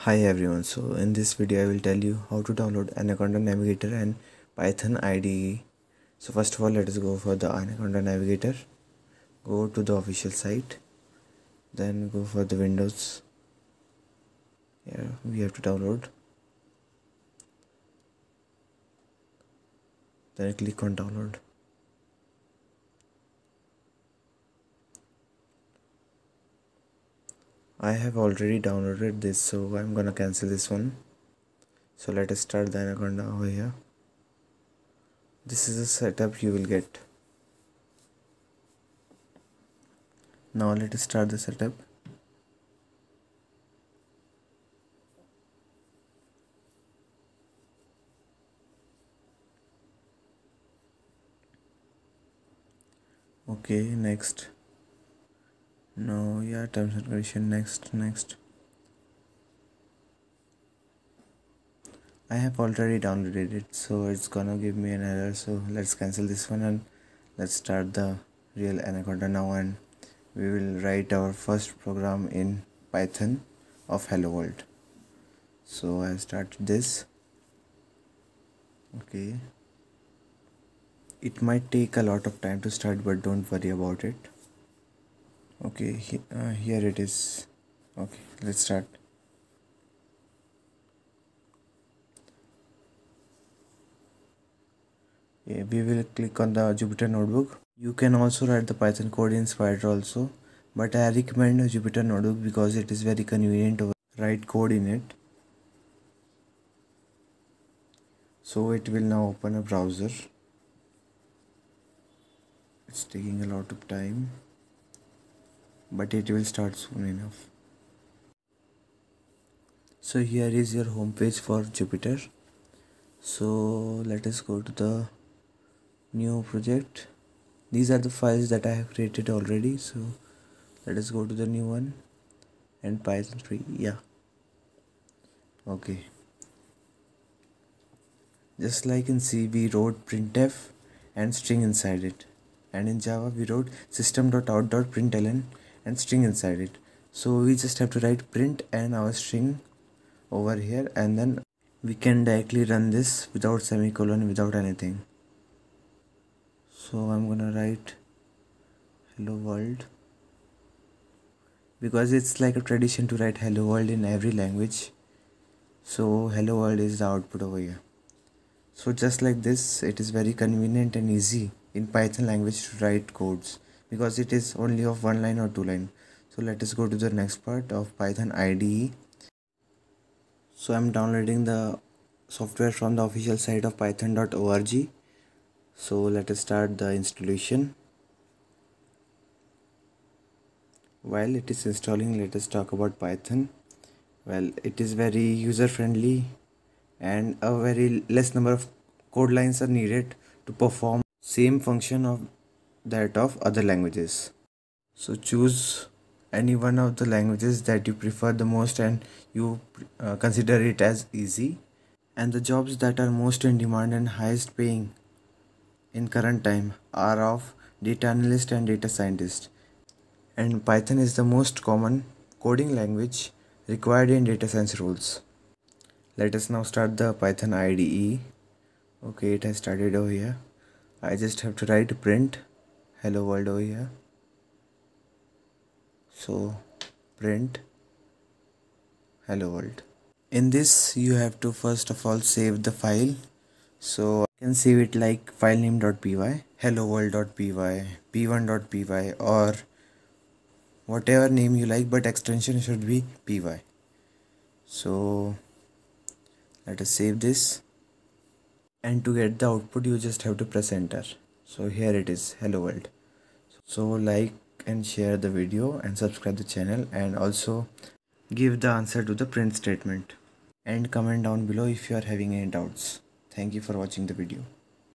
Hi everyone, so in this video I will tell you how to download Anaconda Navigator and Python Ide. So first of all, let us go for the Anaconda Navigator. Go to the official site, then go for the Windows. Here we have to download. Then click on download. I have already downloaded this, so I'm gonna cancel this one. So let us start the Anaconda over here. This is the setup you will get. Now let us start the setup. Okay, next. No, yeah, terms and condition. Next. I have already downloaded it, so it's gonna give me an error. So let's cancel this one and let's start the real Anaconda now, and we will write our first program in Python of Hello World. So I started this. Okay, it might take a lot of time to start, but don't worry about it. Okay, here it is. Okay, let's start. Yeah, we will click on the Jupyter Notebook. You can also write the Python code in Spider also, but I recommend Jupyter Notebook because it is very convenient to write code in it. So it will now open a browser. It's taking a lot of time, but it will start soon enough. So here is your home page for Jupyter. So let us go to the new project. These are the files that I have created already. So let us go to the new one and Python 3. Yeah. Okay. Just like in C, we wrote printf and string inside it. And in Java, we wrote system.out.println and string inside it. So we just have to write print and our string over here, and then we can directly run this without semicolon, without anything. So I'm gonna write hello world, because it's like a tradition to write hello world in every language. So hello world is the output over here. So just like this, it is very convenient and easy in Python language to write codes, because it is only of one line or two line. So let us go to the next part of Python Ide. So I'm downloading the software from the official site of python.org. So let us start the installation. While it is installing, let us talk about Python. Well, it is very user friendly and a very less number of code lines are needed to perform same function of that of other languages. So choose any one of the languages that you prefer the most and you consider it as easy, and the jobs that are most in demand and highest paying in current time are of data analyst and data scientist, and Python is the most common coding language required in data science roles. Let us now start the Python IDE. Okay, it has started over here. I just have to write print hello world over here. So print hello world. In this you have to first of all save the file. So I can save it like filename.py, hello world.py, p1.py, or whatever name you like, but extension should be py. So let us save this, and to get the output you just have to press enter. So here it is, hello world. So like and share the video and subscribe the channel, and also give the answer to the print statement, and comment down below if you are having any doubts. Thank you for watching the video.